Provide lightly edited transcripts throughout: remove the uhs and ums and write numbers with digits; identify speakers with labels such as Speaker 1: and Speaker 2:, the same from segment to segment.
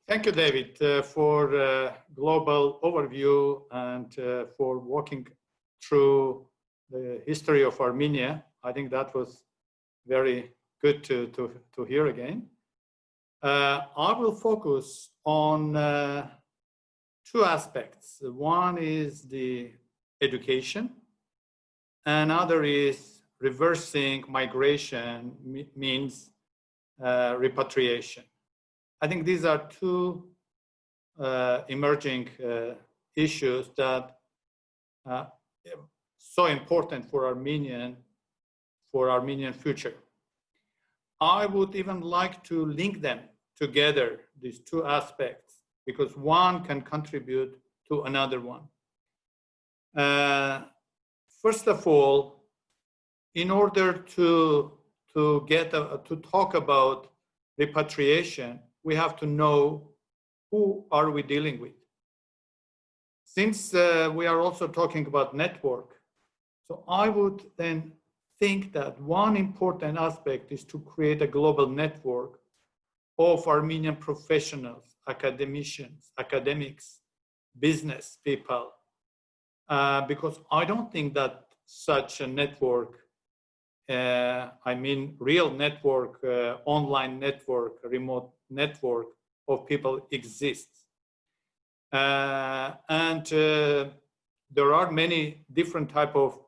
Speaker 1: Thank you, David, for global overview and for walking through the history of Armenia. I think that was very good to hear again. I will focus on two aspects. One is the education, another is reversing migration means repatriation. I think these are two emerging issues that are so important for Armenian future. I would even like to link them together, these two aspects, because one can contribute to another one. First of all, in order to talk about repatriation, we have to know who are we dealing with. Since we are also talking about network, so I would then think that one important aspect is to create a global network of Armenian professionals, academicians, academics, business people, because I don't think that such a network, I mean real network, online network, remote network of people exists. And there are many different type of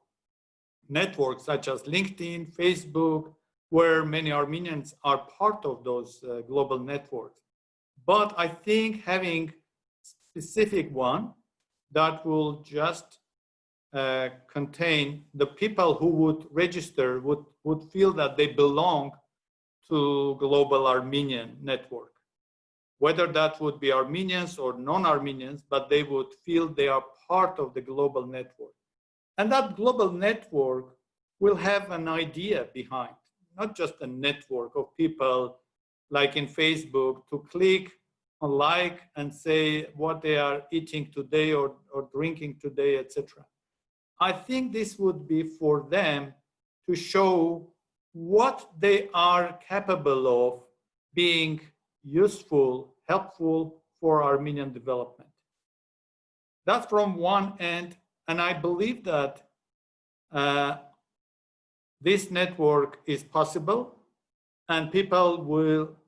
Speaker 1: networks such as LinkedIn, Facebook, where many Armenians are part of those global networks. But I think having specific one that will just contain the people who would register, would feel that they belong to global Armenian network. Whether that would be Armenians or non-Armenians, but they would feel they are part of the global network. And that global network will have an idea behind, not just a network of people like in Facebook to click on like and say what they are eating today or drinking today, etc. I think this would be for them to show what they are capable of being useful, helpful for Armenian development. That's from one end, and I believe that this network is possible and people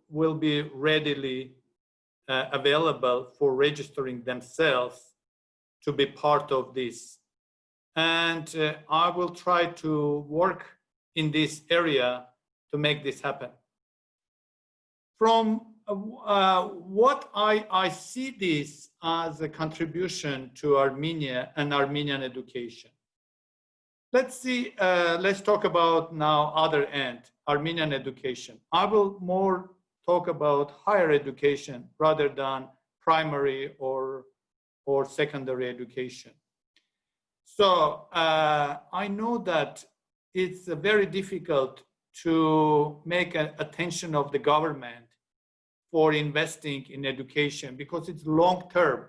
Speaker 1: will be readily available for registering themselves to be part of this. And I will try to work in this area to make this happen. From what I see this as a contribution to Armenia and Armenian education. Let's talk about now other end, Armenian education. I will more talk about higher education rather than primary or secondary education. So I know that it's very difficult to make attention of the government for investing in education because it's long term.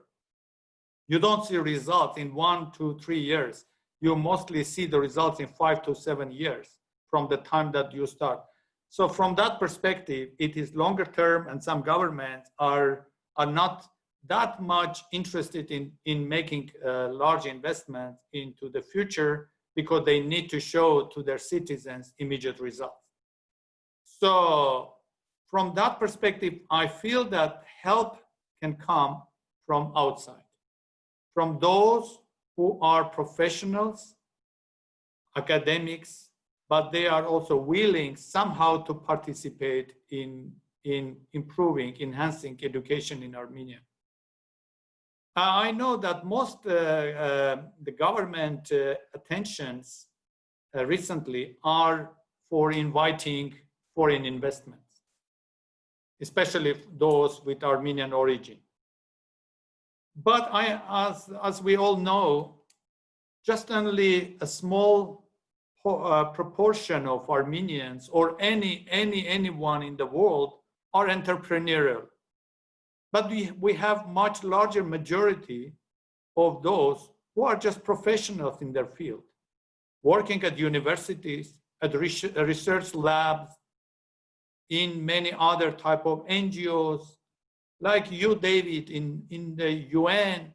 Speaker 1: You don't see results in 1 to 3 years. You mostly see the results in 5 to 7 years from the time that you start. So from that perspective, it is longer term, and some governments are not that much interested in making large investments into the future because they need to show to their citizens immediate results. So from that perspective, I feel that help can come from outside, from those who are professionals, academics, but they are also willing somehow to participate in improving, enhancing education in Armenia. I know that most the government attentions recently are for inviting foreign investments, especially those with Armenian origin. But as we all know, just only a small proportion of Armenians or anyone in the world are entrepreneurial. But we have much larger majority of those who are just professionals in their field, working at universities, at research labs, in many other type of NGOs, like you, David, in the UN.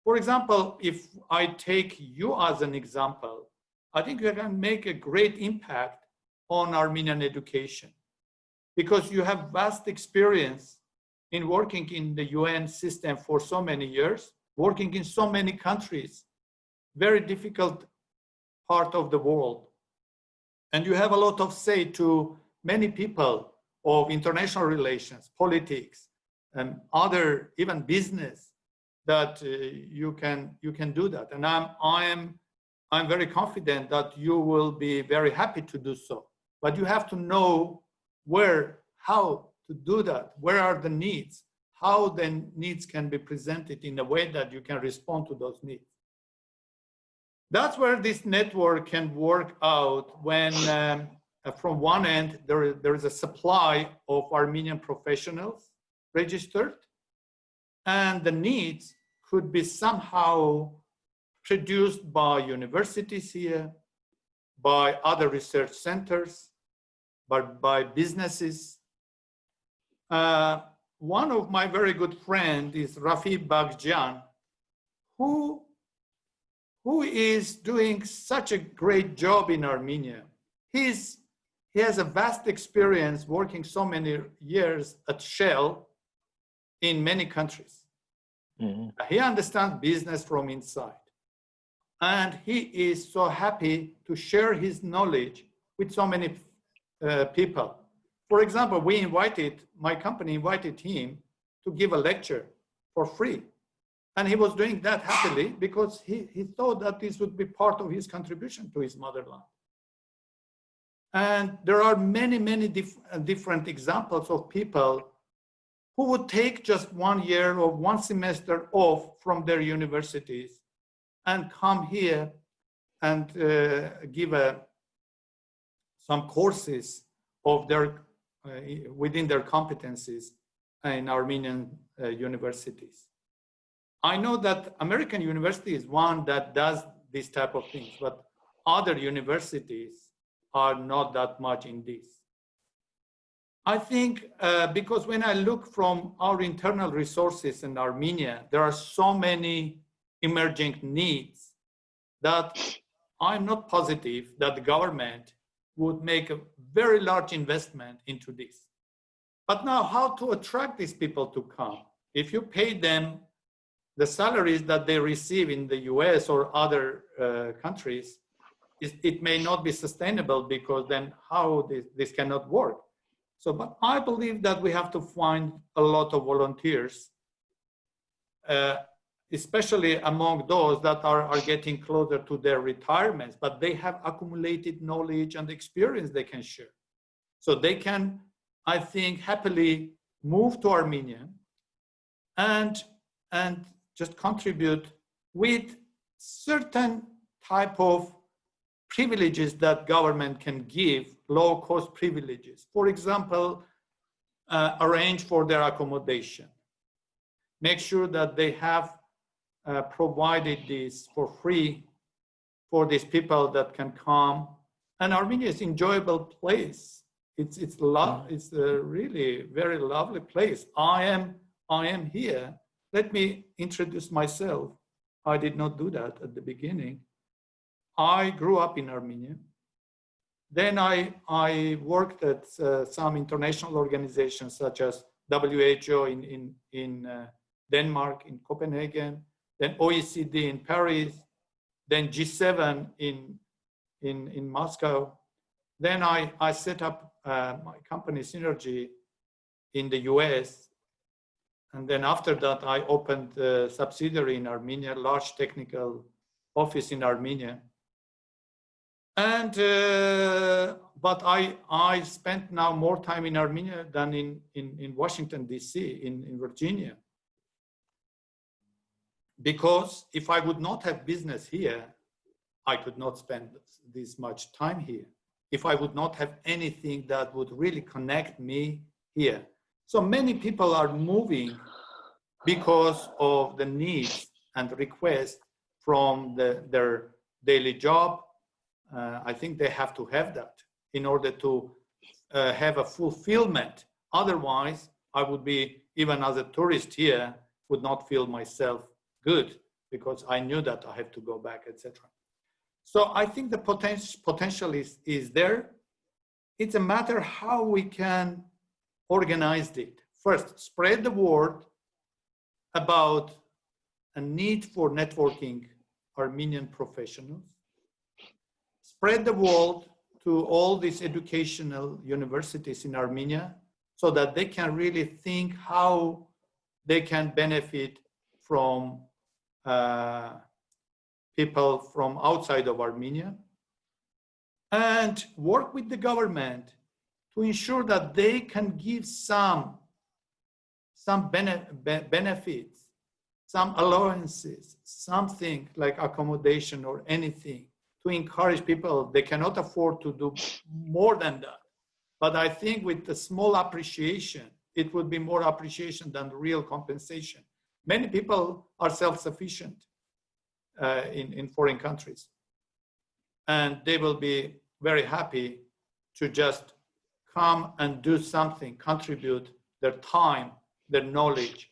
Speaker 1: For example, if I take you as an example, I think you can make a great impact on Armenian education because you have vast experience in working in the UN system for so many years, working in so many countries, very difficult part of the world. And you have a lot of say to many people of international relations, politics, and other, even business, that you can do that. And I'm very confident that you will be very happy to do so. But you have to know where, how to do that, where are the needs, how the needs can be presented in a way that you can respond to those needs. That's where this network can work out when from one end, there is a supply of Armenian professionals registered, and the needs could be somehow produced by universities here, by other research centers, by businesses. One of my very good friends is Rafi Bagjan, who is doing such a great job in Armenia. He has a vast experience working so many years at Shell in many countries. Mm-hmm. He understands business from inside. And he is so happy to share his knowledge with so many people. For example, my company invited him to give a lecture for free. And he was doing that happily because he thought that this would be part of his contribution to his motherland. And there are many, many different examples of people who would take just 1 year or 1 semester off from their universities and come here and give some courses of their within their competencies in Armenian universities. I know that American University is one that does this type of things, but other universities are not that much in this. I think because when I look from our internal resources in Armenia, there are so many emerging needs that I'm not positive that the government would make a very large investment into this. But now, how to attract these people to come? If you pay them the salaries that they receive in the US or other countries, it may not be sustainable because then how this cannot work. So, but I believe that we have to find a lot of volunteers, especially among those that are getting closer to their retirements, but they have accumulated knowledge and experience they can share. So they can, I think, happily move to Armenia and just contribute with certain type of privileges that government can give, low-cost privileges. For example, arrange for their accommodation. Make sure that they have provided this for free for these people that can come. And Armenia is an enjoyable place. It's a really very lovely place. I am here. Let me introduce myself. I did not do that at the beginning. I grew up in Armenia. Then I worked at some international organizations such as WHO in Denmark, in Copenhagen, then OECD in Paris, then G7 in Moscow. Then I set up my company Synergy in the US. And then after that, I opened a subsidiary in Armenia, large technical office in Armenia. And, but I spent now more time in Armenia than in Washington, DC, in Virginia. Because if I would not have business here, I could not spend this much time here. If I would not have anything that would really connect me here. So many people are moving because of the needs and requests from their daily job. I think they have to have that in order to have a fulfillment. Otherwise, I would be, even as a tourist here, would not feel myself good because I knew that I have to go back, etc. So I think the potential is there. It's a matter how we can organize it. First, spread the word about a need for networking Armenian professionals. Spread the word to all these educational universities in Armenia so that they can really think how they can benefit from people from outside of Armenia, and work with the government to ensure that they can give some benefits, some allowances, something like accommodation or anything to encourage people. They cannot afford to do more than that. But I think with the small appreciation, it would be more appreciation than real compensation. Many people are self-sufficient in foreign countries, and they will be very happy to just come and do something, contribute their time, their knowledge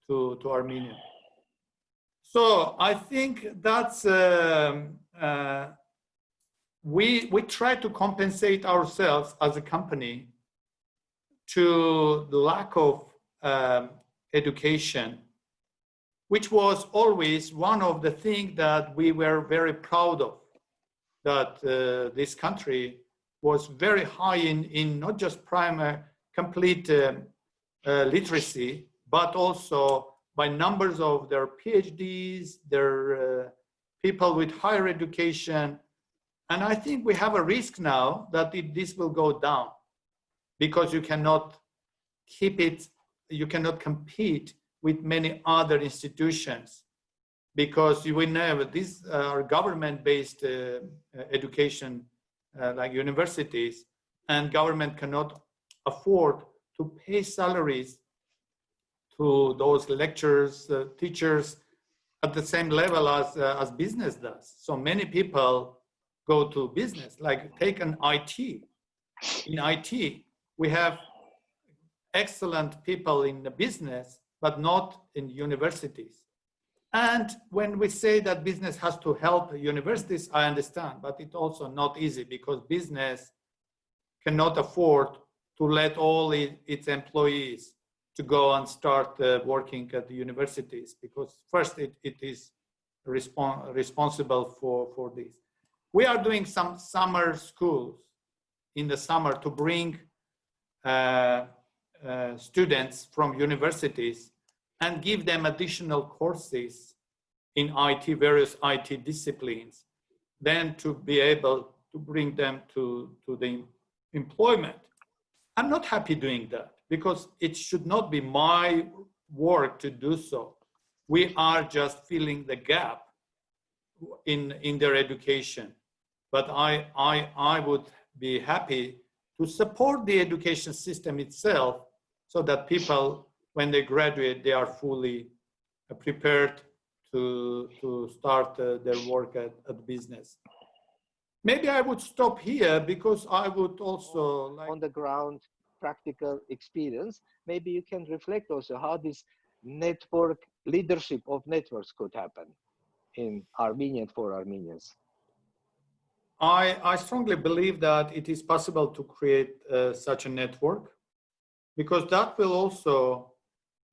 Speaker 1: to Armenia. So I think that's, we try to compensate ourselves as a company to the lack of education, which was always one of the things that we were very proud of, that this country was very high in not just primary, complete literacy, but also by numbers of their PhDs, their people with higher education. And I think we have a risk now that this will go down because you cannot keep it, you cannot compete with many other institutions, because we know these are government-based education, like universities, and government cannot afford to pay salaries to those lecturers, teachers at the same level as business does. So many people go to business, like take an IT. In IT, we have excellent people in the business, but not in universities. And when we say that business has to help universities, I understand, but it's also not easy because business cannot afford to let all its employees to go and start working at the universities, because first it is responsible for this. We are doing some summer schools in the summer to bring students from universities and give them additional courses in IT, various IT disciplines, then to be able to bring them to the employment. I'm not happy doing that because it should not be my work to do so. We are just filling the gap in their education. But I would be happy to support the education system itself so that people, when they graduate, they are fully prepared to start their work at business. Maybe I would stop here because I would also like...
Speaker 2: On the ground, practical experience, maybe you can reflect also how this network, leadership of networks could happen in Armenia for Armenians.
Speaker 1: I strongly believe that it is possible to create such a network, because that will also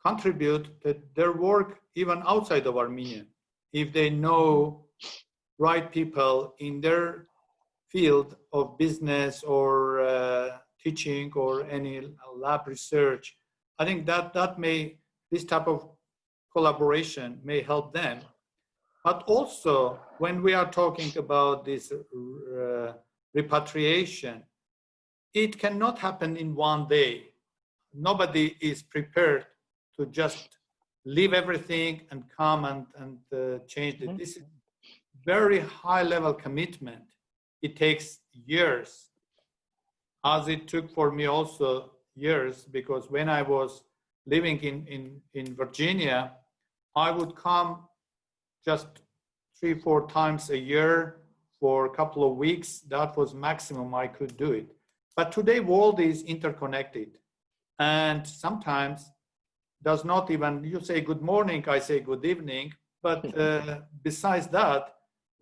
Speaker 1: contribute to their work even outside of Armenia. If they know right people in their field of business or teaching or any lab research, I think that this type of collaboration may help them. But also, when we are talking about this repatriation, it cannot happen in one day. Nobody is prepared to just leave everything and come and change it. This is very high level commitment. It takes years, as it took for me also years, because when I was living in Virginia, I would come just 3-4 times a year for a couple of weeks. That was maximum I could do it. But today, world is interconnected. And sometimes does not even, you say good morning, I say good evening. But besides that,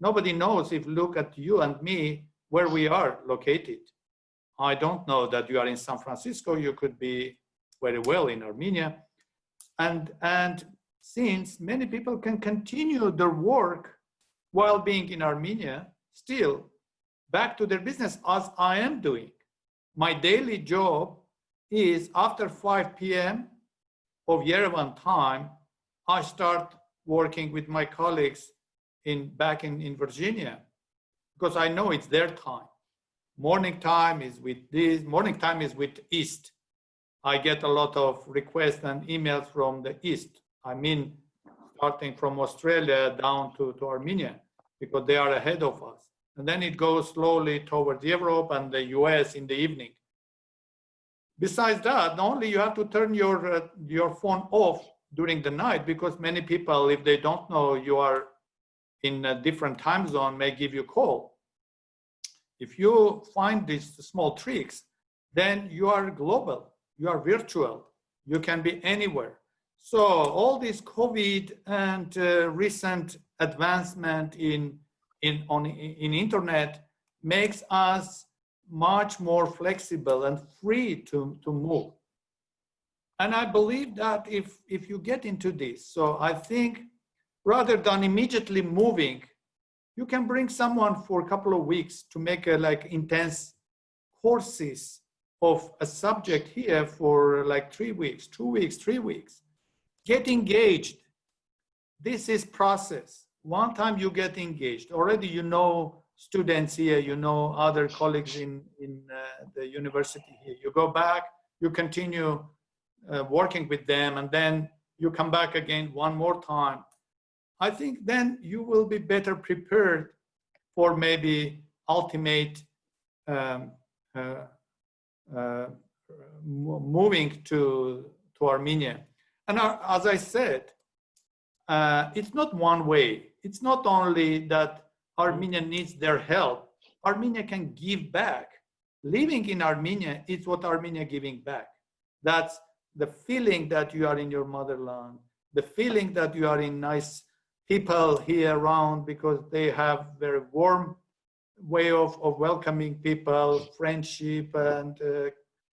Speaker 1: nobody knows if look at you and me, where we are located. I don't know that you are in San Francisco. You could be very well in Armenia. And since many people can continue their work while being in Armenia, still back to their business as I am doing. My daily job is after 5 p.m. of Yerevan time, I start working with my colleagues back in Virginia, because I know it's their time. Morning time is with this, morning time is with East. I get a lot of requests and emails from the East. I mean, starting from Australia down to Armenia, because they are ahead of us. And then it goes slowly towards Europe and the US in the evening. Besides that, not only you have to turn your phone off during the night, because many people, if they don't know you are in a different time zone, may give you a call. If you find these small tricks, then you are global, you are virtual, you can be anywhere. So all this COVID and recent advancement in internet makes us much more flexible and free to move. And I believe that if you get into this, so I think rather than immediately moving, you can bring someone for a couple of weeks to make like intense courses of a subject here for like 3 weeks, 2 weeks, 3 weeks. Get engaged. This is process. One time you get engaged, already you know students here, you know other colleagues in the university here. You go back, you continue working with them, and then you come back again one more time. I think then you will be better prepared for maybe ultimate moving to Armenia. And as I said, it's not one way. It's not only that Armenia needs their help. Armenia can give back. Living in Armenia is what Armenia giving back. That's the feeling that you are in your motherland, the feeling that you are in nice people here around, because they have very warm way of welcoming people, friendship and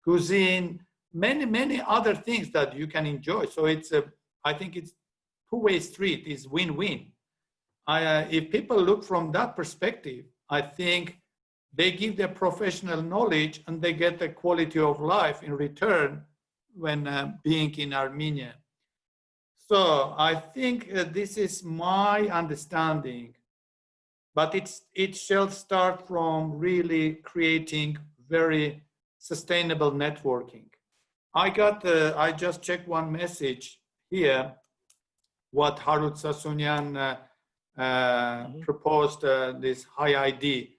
Speaker 1: cuisine, many other things that you can enjoy. So I think it's two-way street, is win-win. If people look from that perspective, I think they give their professional knowledge and they get the quality of life in return when being in Armenia. So I think this is my understanding, but it shall start from really creating very sustainable networking. I just checked one message here, what Harut Sasunian proposed, this high ID.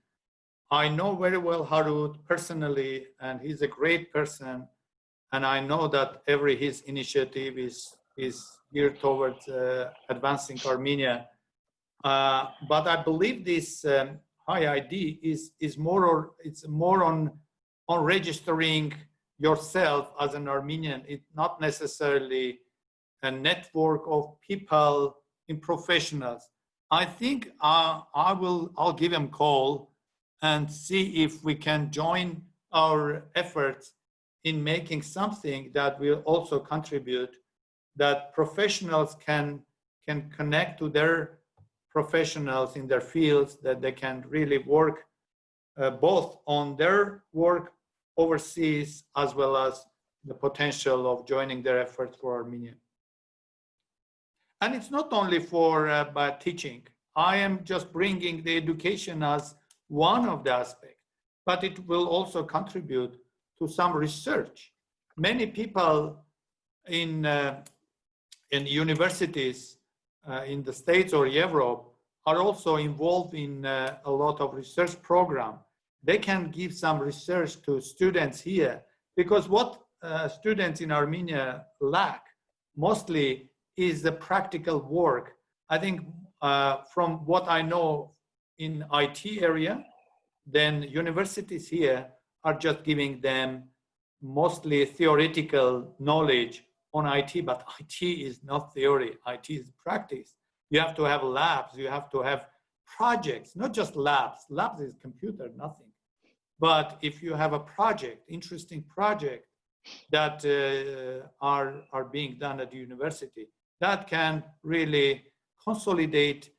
Speaker 1: I know very well Harut personally, and he's a great person. And I know that his initiative is geared towards advancing Armenia. But I believe this high ID is more on registering yourself as an Armenian. It's not necessarily a network of people in professionals. I think I'll give him a call and see if we can join our efforts in making something that will also contribute, that professionals can connect to their professionals in their fields, that they can really work both on their work overseas as well as the potential of joining their efforts for Armenia. And it's not only for by teaching. I am just bringing the education as one of the aspects, but it will also contribute to some research. Many people in universities in the States or Europe are also involved in a lot of research programs. They can give some research to students here, because what students in Armenia lack mostly is the practical work. I think from what I know in IT area, then universities here are just giving them mostly theoretical knowledge on IT, but IT is not theory, IT is practice. You have to have labs, you have to have projects, not just labs. Labs is computer, nothing. But if you have a project, interesting project that are being done at the university, that can really consolidate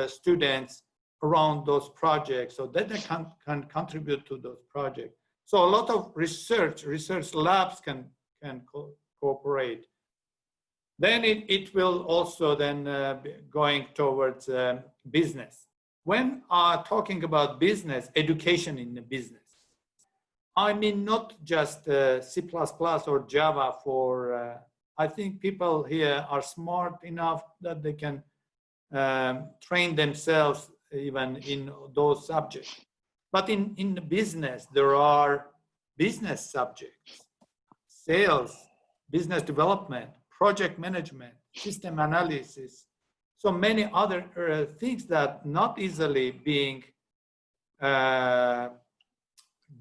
Speaker 1: students around those projects so that they can contribute to those projects. So a lot of research labs can cooperate. Then it will also then be going towards business. When talking about business, education in the business, I mean not just C++ or Java for, I think people here are smart enough that they can train themselves even in those subjects. But in the business, there are business subjects, sales, business development, project management, system analysis, so many other things that not easily being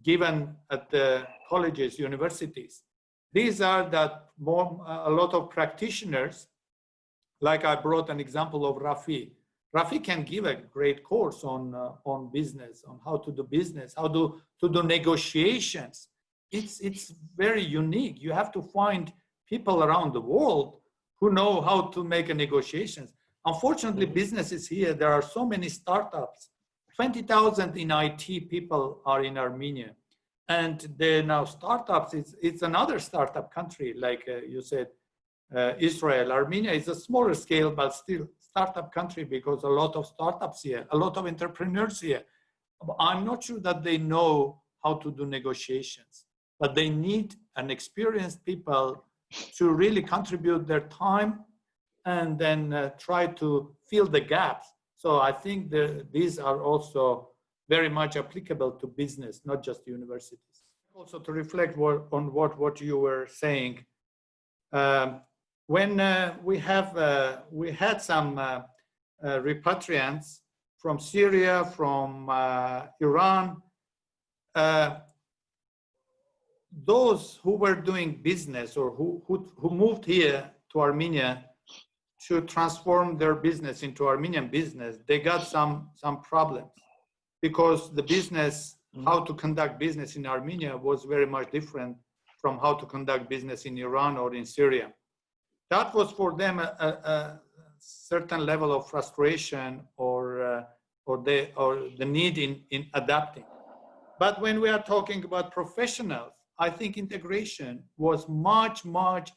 Speaker 1: given at the colleges, universities. These are that a lot of practitioners, like I brought an example of Rafi. Rafi can give a great course on business, on how to do business, how to do negotiations. It's very unique. You have to find people around the world who know how to make a negotiations. Unfortunately, businesses here, there are so many startups. 20,000 in IT people are in Armenia. And they're now startups, it's another startup country, like you said, Israel. Armenia is a smaller scale, but still startup country because a lot of startups here, a lot of entrepreneurs here. I'm not sure that they know how to do negotiations, but they need an experienced people to really contribute their time and then try to fill the gaps. So I think these are also very much applicable to business, not just universities. Also to reflect on what you were saying, when we had some repatriants from Syria, from Iran, those who were doing business or who moved here to Armenia to transform their business into Armenian business, they got some problems because the business, how to conduct business in Armenia was very much different from how to conduct business in Iran or in Syria. That was for them a certain level of frustration or the need in adapting. But when we are talking about professionals, I think integration was much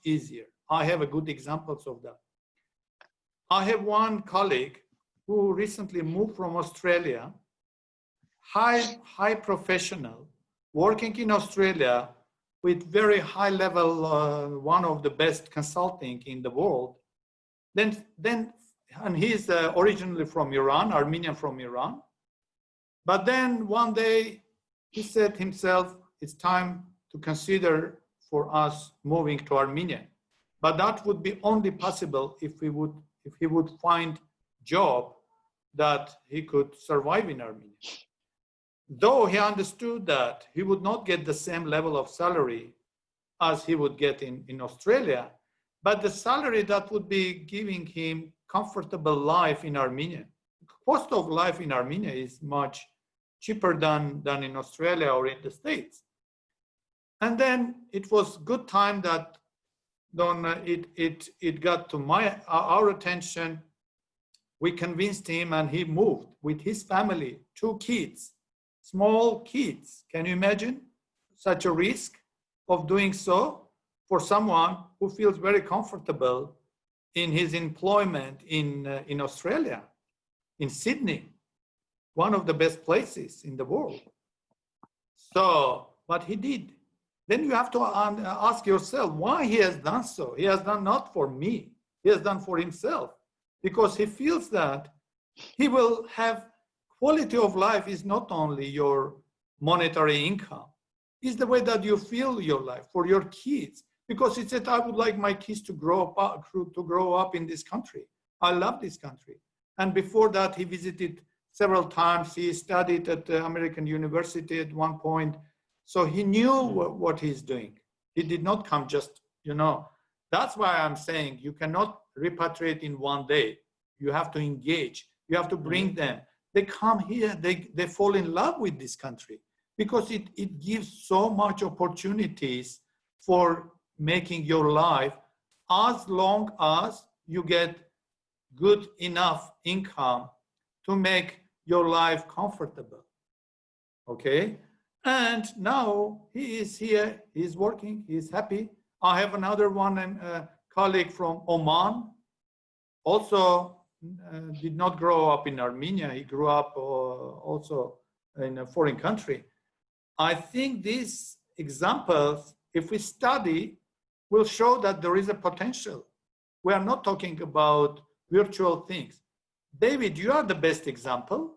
Speaker 1: easier. I have a good examples of that. I have one colleague who recently moved from Australia, high professional, working in Australia with very high level, one of the best consulting in the world. And he's originally from Iran, Armenian from Iran. But then one day he said himself, it's time to consider for us moving to Armenia. But that would be only possible if he would find job that he could survive in Armenia. Though he understood that he would not get the same level of salary as he would get in Australia, but the salary that would be giving him comfortable life in Armenia. Cost of life in Armenia is much cheaper than in Australia or in the States. And then it was good time that it got to our attention. We convinced him and he moved with his family, 2 kids, small kids. Can you imagine such a risk of doing so for someone who feels very comfortable in his employment in Australia, in Sydney, one of the best places in the world. So, but he did. Then you have to ask yourself why he has done so. He has done not for me, he has done for himself, because he feels that he will have quality of life is not only your monetary income, it's the way that you feel your life for your kids. Because he said, I would like my kids to grow up in this country. I love this country. And before that, he visited several times. He studied at the American University at one point. So he knew what he's doing. He did not come just, that's why I'm saying you cannot repatriate in one day. You have to engage. You have to bring them. They come here, they fall in love with this country because it gives so much opportunities for making your life as long as you get good enough income to make your life comfortable. Okay? And now he is here, he's working, he's happy. I have another one, a colleague from Oman, also did not grow up in Armenia. He grew up also in a foreign country. I think these examples, if we study, will show that there is a potential. We are not talking about virtual things. David, you are the best example.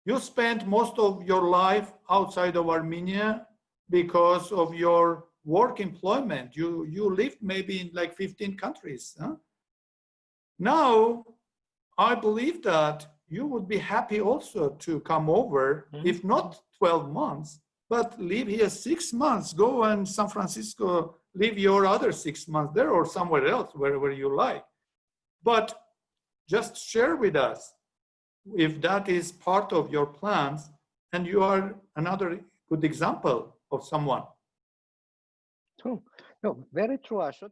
Speaker 1: You spent most of your life outside of Armenia because of your work employment. You lived maybe in like 15 countries. Huh? Now, I believe that you would be happy also to come over, if not 12 months, but live here 6 months. Go in San Francisco, live your other 6 months there or somewhere else, wherever you like. But just share with us if that is part of your plans, and you are another good example of someone.
Speaker 2: True. No, very true, Ashot.